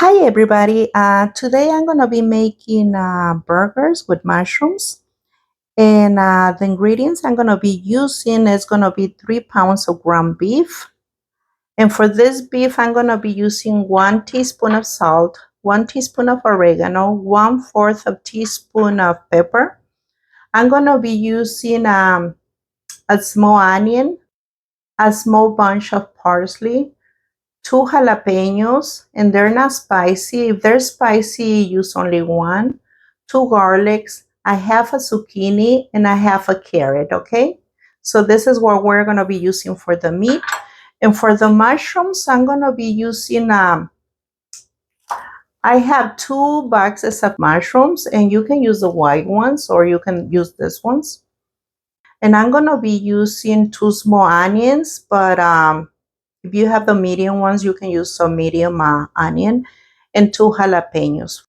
Hi everybody, today I'm going to be making burgers with mushrooms, and the ingredients I'm going to be using is going to be 3 pounds of ground beef. And for this beef I'm going to be using 1 teaspoon of salt, 1 teaspoon of oregano, 1/4 of teaspoon of pepper. I'm going to be using a small onion, a small bunch of parsley, 2 jalapenos, and they're not spicy. If they're spicy, use only 1. 2 garlics, I have a zucchini, and I have a carrot, okay? So this is what we're going to be using for the meat. And for the mushrooms, I'm going to be using, I have 2 boxes of mushrooms, and you can use the white ones or you can use these ones. And I'm going to be using 2 small onions, but if you have the medium ones, you can use some medium onion, and 2 jalapenos.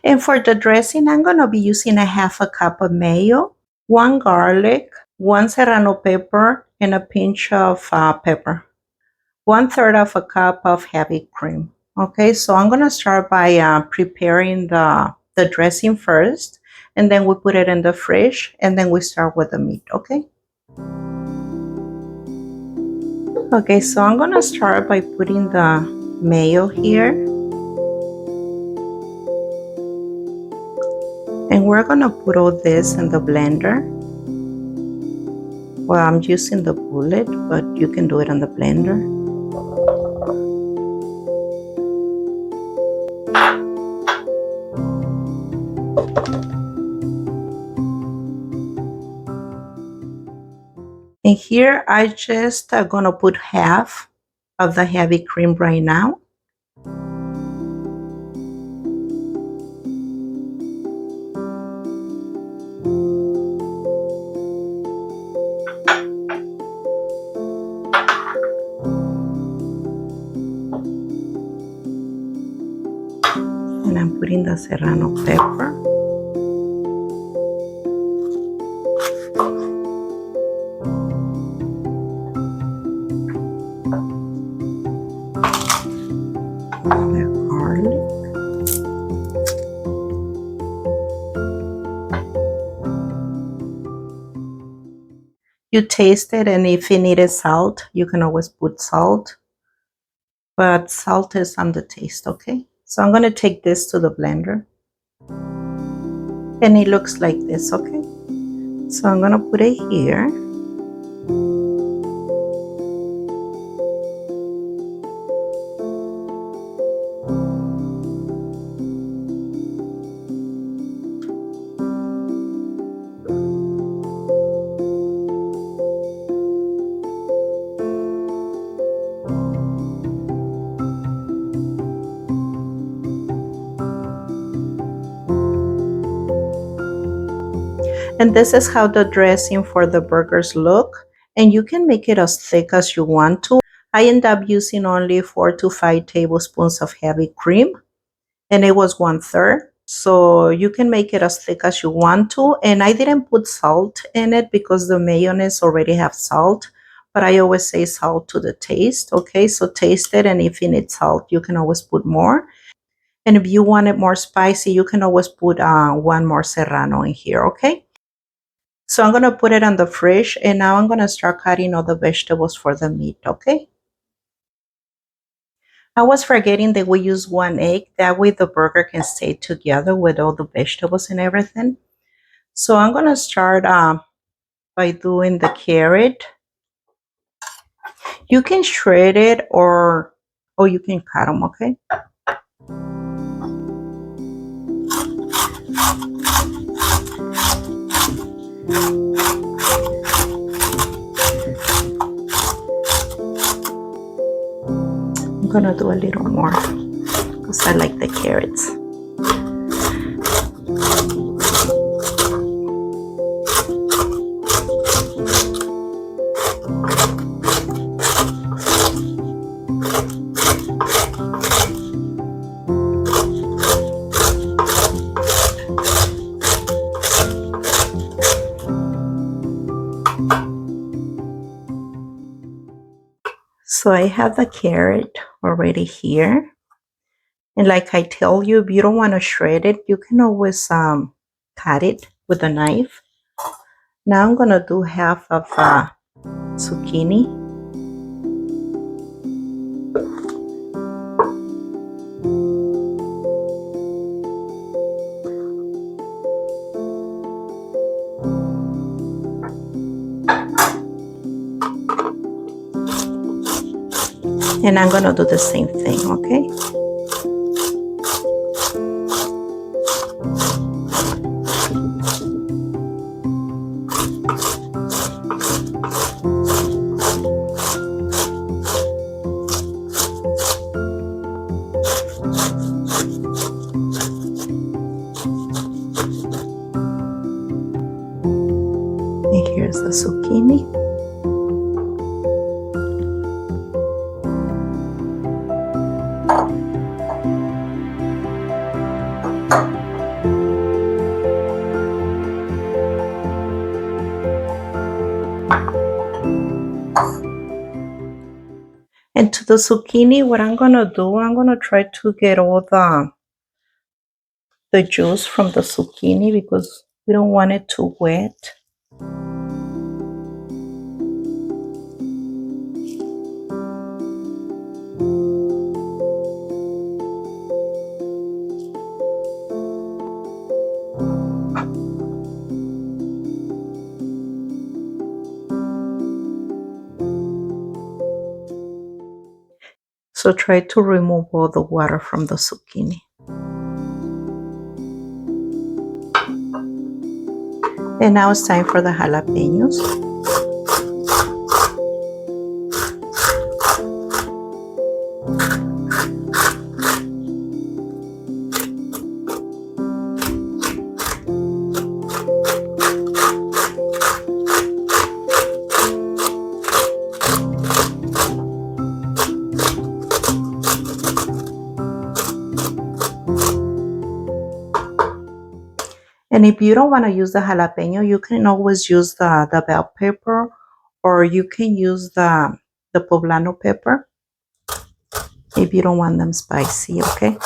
And for the dressing, I'm going to be using a 1/2 cup of mayo, 1 garlic, 1 serrano pepper, and a pinch of pepper. 1/3 of a cup of heavy cream. Okay, so I'm going to start by preparing the dressing first, and then we put it in the fridge, and then we start with the meat, okay? Okay, so I'm going to start by putting the mayo here. And we're going to put all this in the blender. Well, I'm using the bullet, but you can do it on the blender. And here I just gonna put 1/2 of the heavy cream right now. And I'm putting the serrano pepper. The garlic. You taste it, and if you needed salt, you can always put salt. But salt is on the taste, okay? So I'm gonna take this to the blender. And it looks like this, okay? So I'm gonna put it here. And this is how the dressing for the burgers look. And you can make it as thick as you want to. I end up using only 4 to 5 tablespoons of heavy cream, and it was 1/3. So you can make it as thick as you want to. And I didn't put salt in it because the mayonnaise already have salt, but I always say salt to the taste. Okay, so taste it, and if you need salt, you can always put more. And if you want it more spicy, you can always put 1 more serrano in here, okay? So I'm going to put it on the fridge, and now I'm going to start cutting all the vegetables for the meat, okay? I was forgetting that we use 1 egg. That way the burger can stay together with all the vegetables and everything. So I'm going to start by doing the carrot. You can shred it or you can cut them, okay? I'm gonna do a little more because I like the carrots. So I have the carrot already here. And like I tell you, if you don't want to shred it, you can always cut it with a knife. Now I'm going to do half of zucchini. And I'm going to do the same thing, okay? And here's the zucchini. And to the zucchini, what I'm going to do, I'm going to try to get all the juice from the zucchini because we don't want it too wet. So try to remove all the water from the zucchini. And now it's time for the jalapenos. And if you don't want to use the jalapeno, you can always use the bell pepper, or you can use the poblano pepper if you don't want them spicy, okay?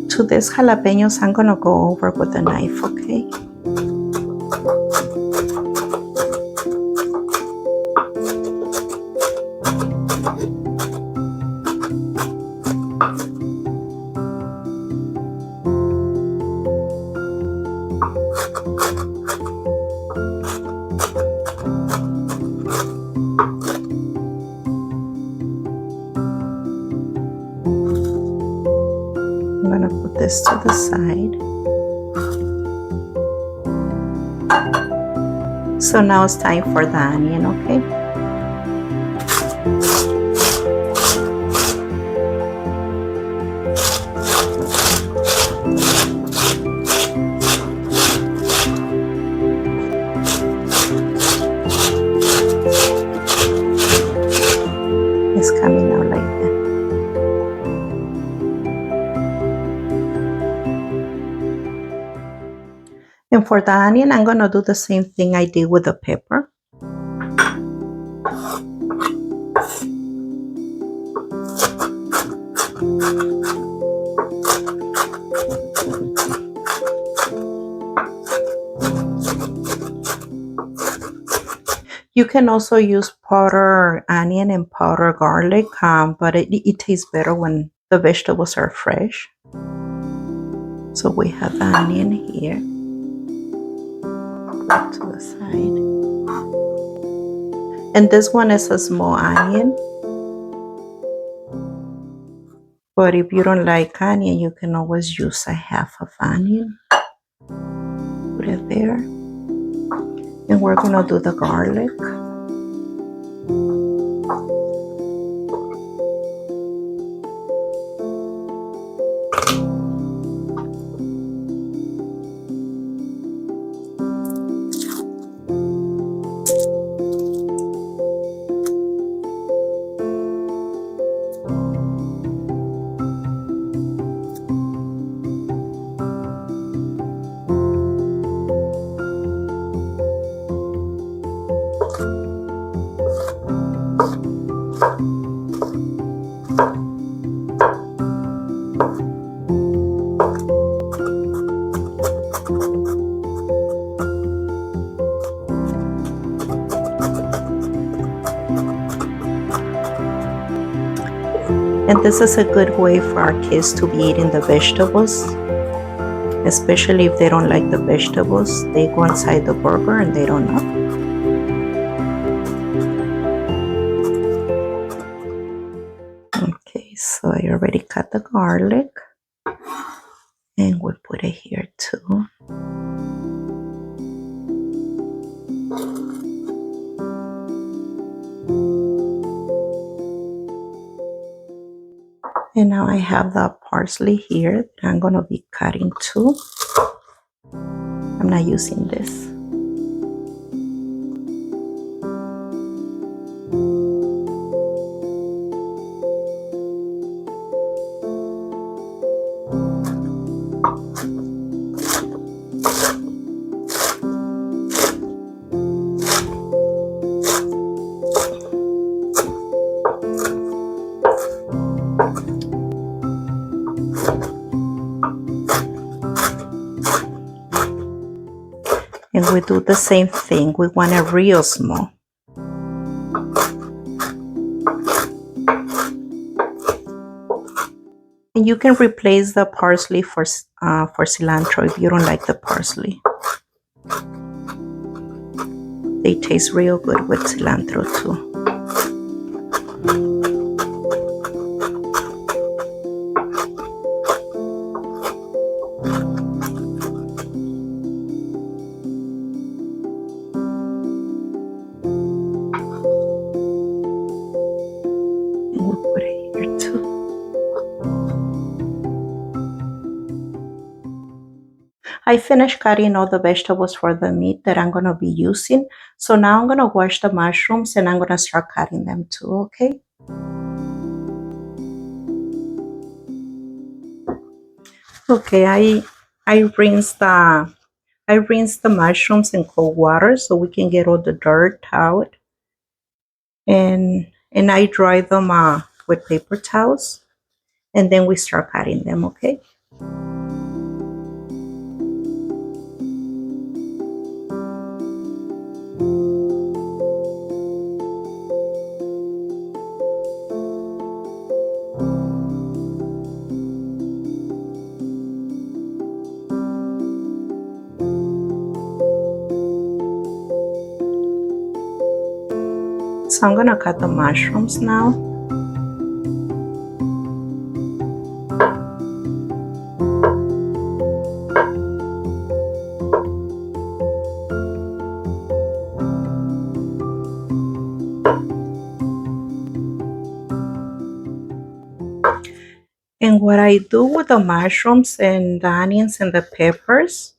To these jalapenos, I'm gonna go over with a knife, okay? I'm gonna put this to the side. So now it's time for the onion, okay? It's coming out like that. And for the onion, I'm gonna do the same thing I did with the pepper. You can also use powdered onion and powdered garlic, but it tastes better when the vegetables are fresh. So we have the onion here. Put to the side. And this one is a small onion. But if you don't like onion, you can always use a half of onion. Put it there. And we're gonna do the garlic. And this is a good way for our kids to be eating the vegetables, especially if they don't like the vegetables. They go inside the burger and they don't know. Okay, so I already cut the garlic and we'll put it here too. And now I have the parsley here that I'm gonna be cutting too. I'm not using this. And we do the same thing. We want it real small. And you can replace the parsley for cilantro if you don't like the parsley. They taste real good with cilantro too. I finished cutting all the vegetables for the meat that I'm going to be using. So now I'm going to wash the mushrooms and I'm going to start cutting them too, okay? Okay, I rinsed the mushrooms in cold water so we can get all the dirt out. And I dry them with paper towels. And then we start cutting them, okay? So I'm gonna cut the mushrooms now. And what I do with the mushrooms and the onions and the peppers,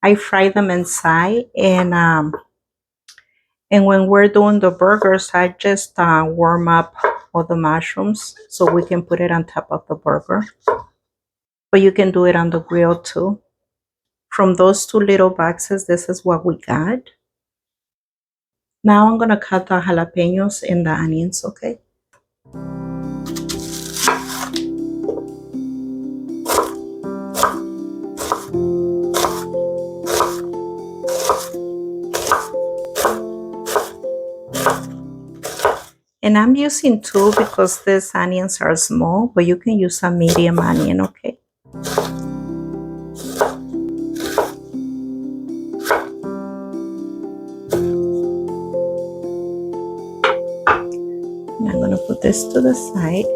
I fry them inside, and when we're doing the burgers, I just warm up all the mushrooms so we can put it on top of the burger. But you can do it on the grill too. From those two little boxes, this is what we got. Now I'm gonna cut the jalapenos and the onions, okay? And I'm using two because these onions are small, but you can use a medium onion, okay? And I'm gonna put this to the side.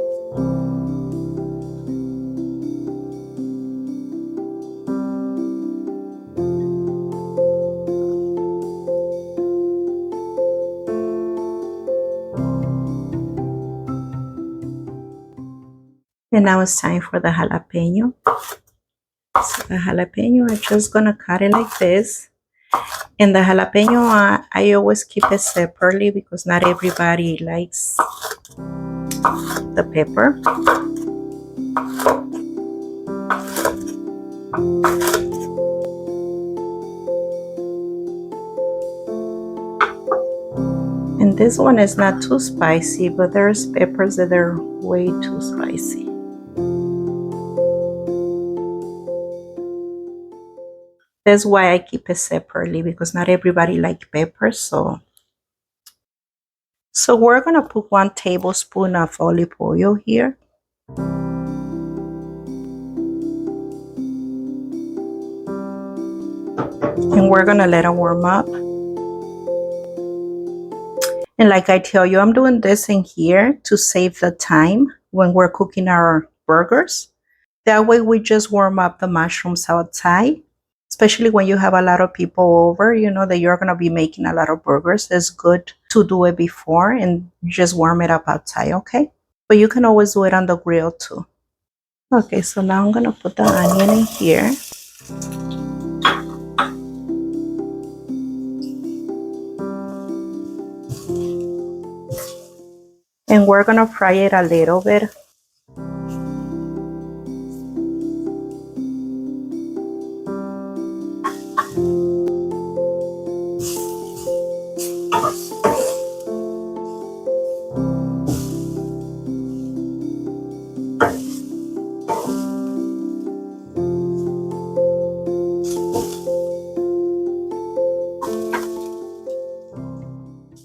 And now it's time for the jalapeno. So the jalapeno, I'm just gonna cut it like this. And the jalapeno, I always keep it separately because not everybody likes the pepper. And this one is not too spicy, but there's peppers that are way too spicy. That's why I keep it separately because not everybody likes peppers. So we're gonna put 1 tablespoon of olive oil here. And we're gonna let it warm up. And like I tell you, I'm doing this in here to save the time when we're cooking our burgers. That way we just warm up the mushrooms outside, especially when you have a lot of people over, you know that you're going to be making a lot of burgers. It's good to do it before and just warm it up outside, okay? But you can always do it on the grill too. Okay, so now I'm going to put the onion in here. And we're going to fry it a little bit.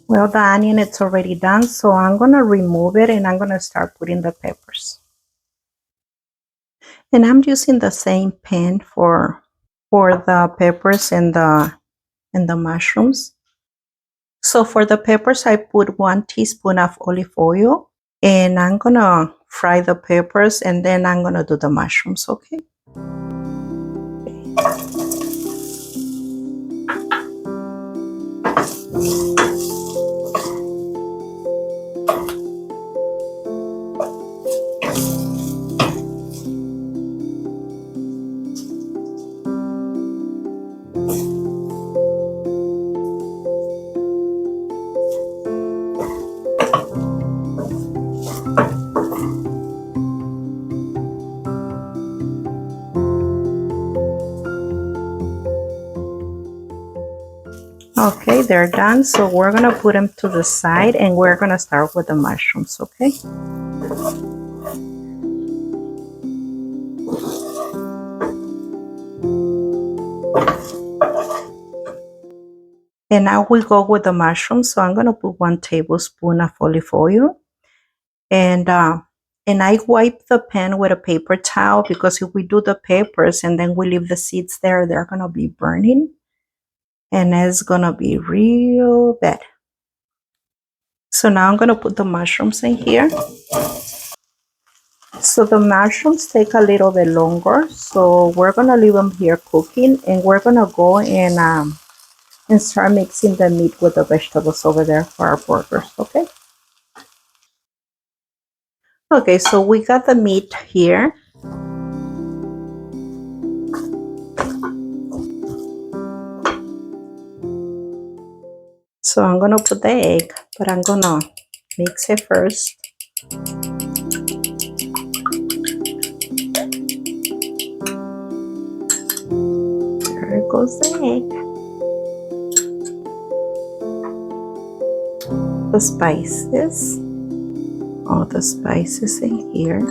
Well, the onion it's already done, so I'm going to remove it and I'm going to start putting the peppers. And I'm using the same pan for the peppers and the mushrooms. So for the peppers, I put 1 teaspoon of olive oil, and I'm going to fry the peppers and then I'm going to do the mushrooms, okay? Okay, they're done. So we're going to put them to the side and we're going to start with the mushrooms, okay? And now we go with the mushrooms. So I'm going to put 1 tablespoon of olive oil. And I wipe the pan with a paper towel because if we do the peppers and then we leave the seeds there, they're going to be burning. And it's going to be real bad. So now I'm going to put the mushrooms in here. So the mushrooms take a little bit longer. So we're going to leave them here cooking. And we're going to go and start mixing the meat with the vegetables over there for our burgers, okay? Okay, so we got the meat here. So I'm going to put the egg, but I'm going to mix it first. There goes the egg. The spices. All the spices in here.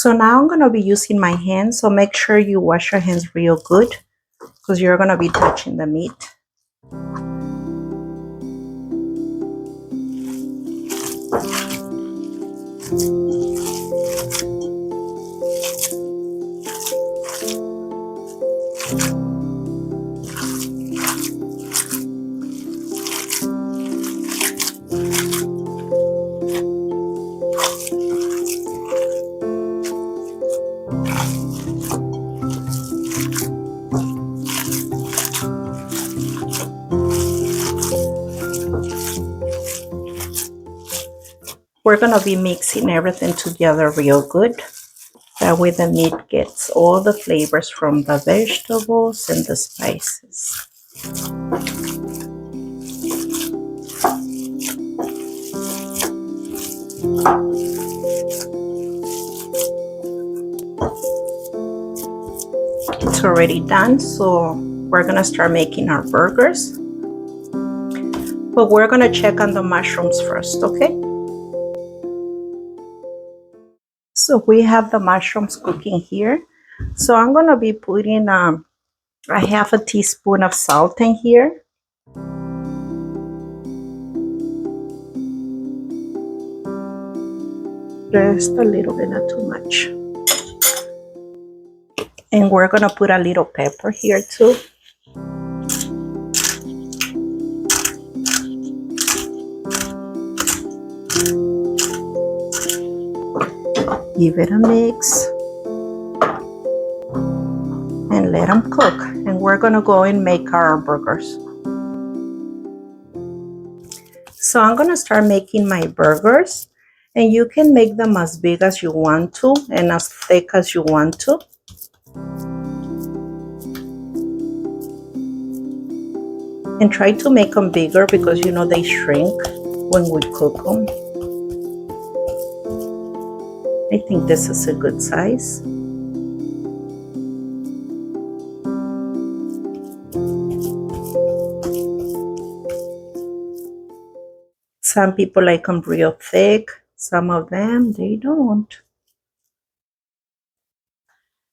So now I'm going to be using my hands. So make sure you wash your hands real good because you're going to be touching the meat. We're gonna be mixing everything together real good. That way the meat gets all the flavors from the vegetables and the spices. It's already done, so we're gonna start making our burgers. But we're gonna check on the mushrooms first, okay? So we have the mushrooms cooking here. So I'm gonna be putting a half a teaspoon of salt in here. Just a little bit, not too much. And we're gonna put a little pepper here too. Give it a mix. And let them cook. And we're gonna go and make our burgers. So I'm gonna start making my burgers. And you can make them as big as you want to and as thick as you want to. And try to make them bigger because you know they shrink when we cook them. I think this is a good size. Some people like them real thick. Some of them, they don't.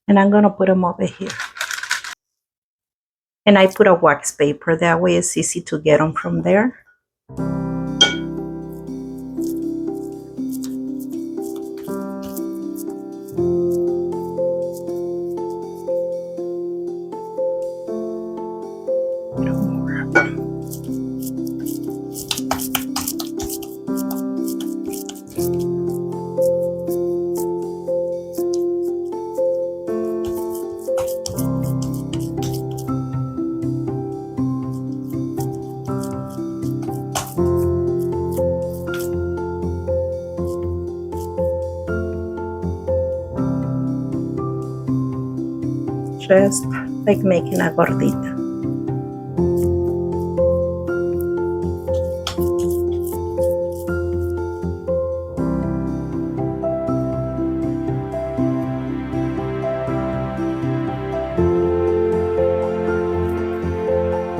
And I'm gonna put them over here. And I put a wax paper, that way it's easy to get them from there. Just like making a gordita.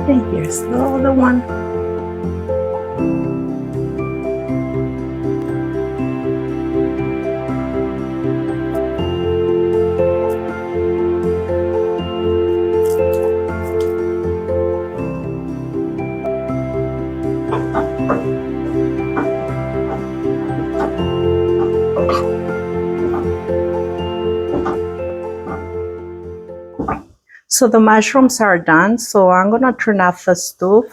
And here's the other one. So the mushrooms are done, so I'm gonna turn off the stove.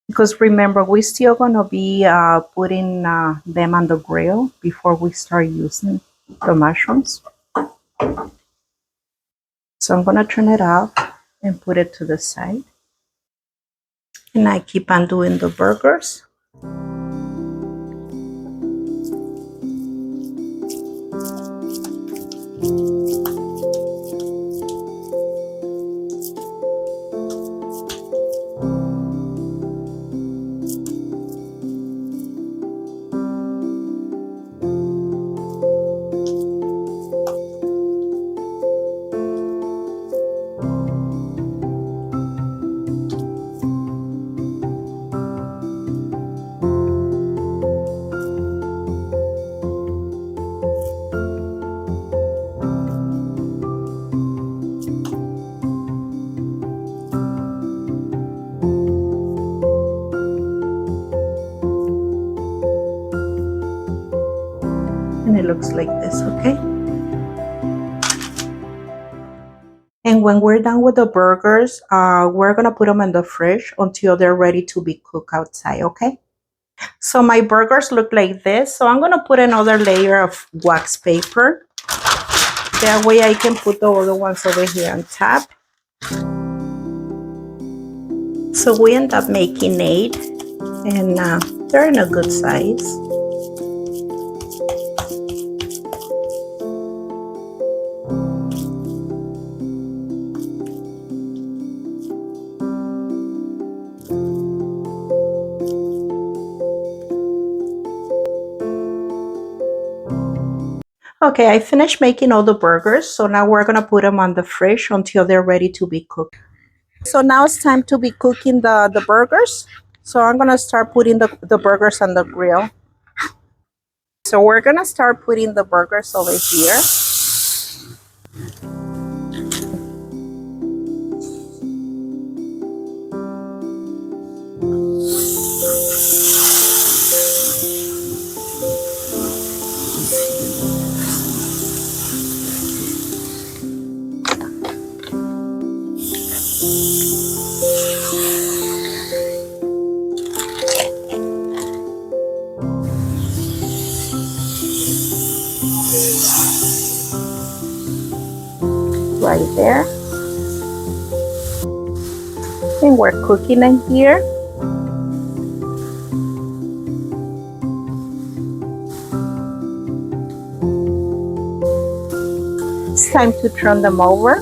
Because remember, we're still gonna be putting them on the grill before we start using the mushrooms. So I'm gonna turn it off and put it to the side. And I keep on doing the burgers. And it looks like this, okay? And when we're done with the burgers, we're gonna put them in the fridge until they're ready to be cooked outside, okay? So my burgers look like this. So I'm gonna put another layer of wax paper. That way I can put the other ones over here on top. So we end up making 8. And They're in a good size. Okay, I finished making all the burgers, so now we're gonna put them on the fridge until they're ready to be cooked. So now it's time to be cooking the burgers. So I'm gonna start putting the burgers on the grill. So we're gonna start putting the burgers over here. Right there. And we're cooking in here. It's time to turn them over.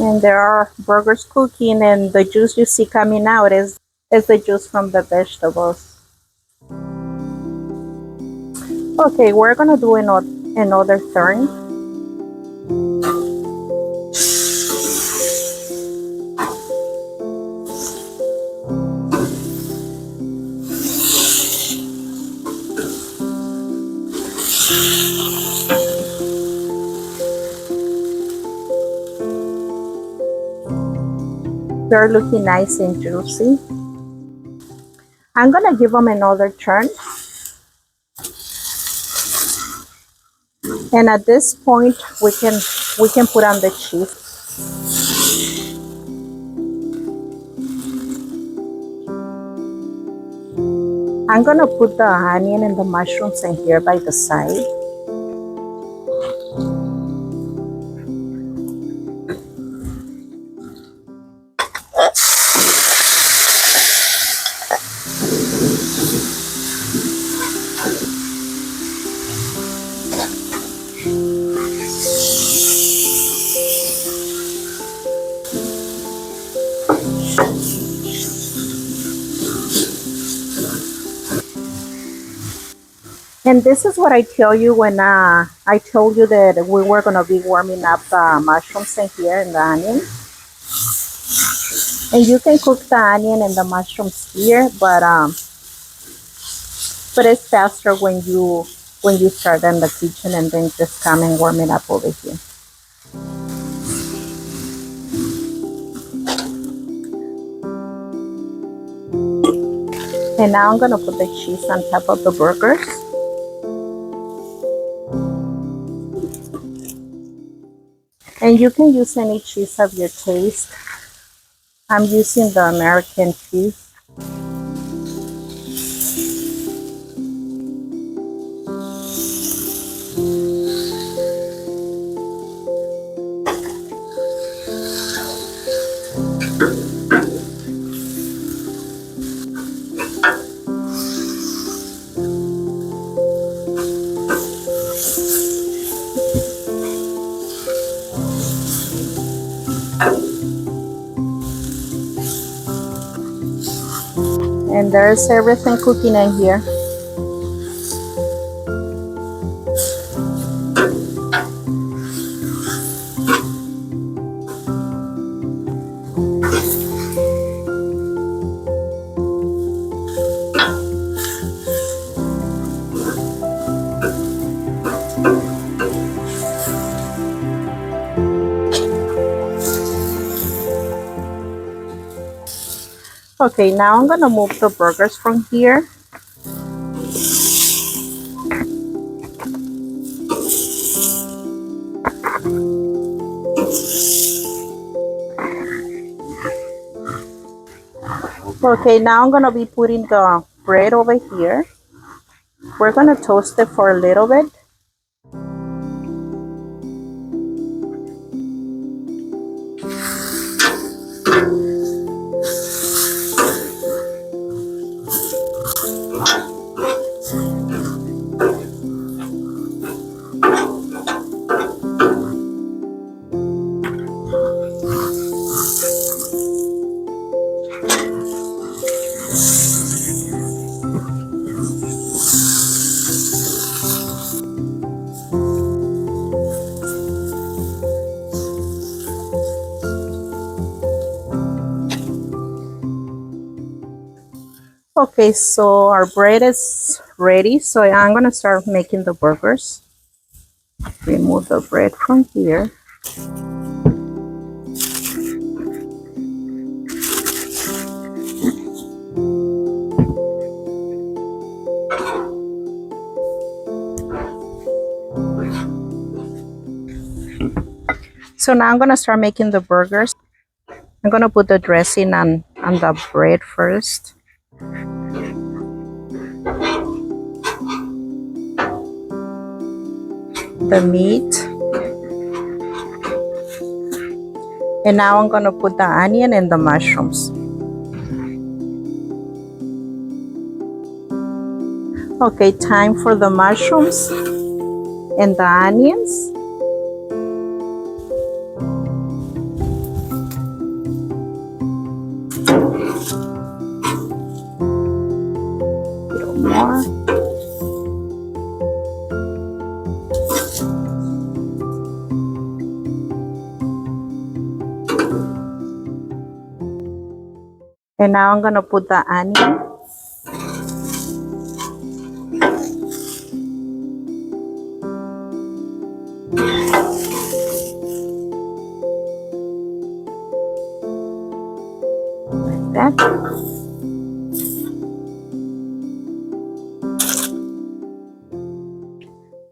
And there are burgers cooking, and the juice you see coming out is the juice from the vegetables. Okay, we're gonna do another turn. They're looking nice and juicy. I'm gonna give them another turn. And at this point, we can put on the cheese. I'm gonna put the onion and the mushrooms in here by the side. And this is what I tell you when I told you that we were gonna be warming up the mushrooms in here and the onion. And you can cook the onion and the mushrooms here, but it's faster when you start in the kitchen and then just come and warm it up over here. And now I'm gonna put the cheese on top of the burgers. And you can use any cheese of your taste. I'm using the American cheese. And there's everything cooking in here. Okay, now I'm gonna move the burgers from here. Okay, now I'm gonna be putting the bread over here. We're gonna toast it for a little bit. Okay, so our bread is ready. So I'm gonna start making the burgers. Remove the bread from here. So now I'm gonna start making the burgers. I'm gonna put the dressing on the bread first. The meat. And now I'm gonna put the onion and the mushrooms. Okay, time for the mushrooms and the onions. A little more. And now I'm gonna put the onion. Like that.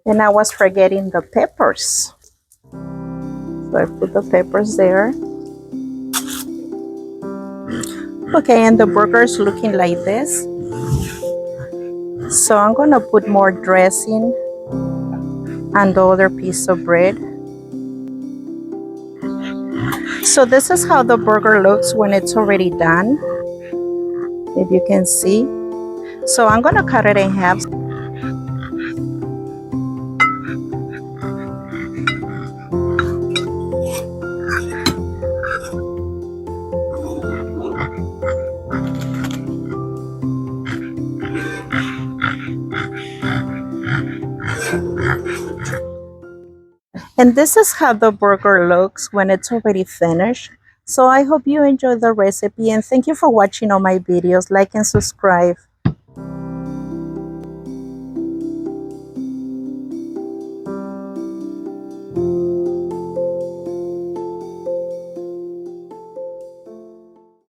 And I was forgetting the peppers. So I put the peppers there. Okay, and the burger is looking like this. So I'm gonna put more dressing on the other piece of bread. So this is how the burger looks when it's already done, if you can see. So I'm gonna cut it in half. And this is how the burger looks when it's already finished. So I hope you enjoyed the recipe and thank you for watching all my videos. Like and subscribe.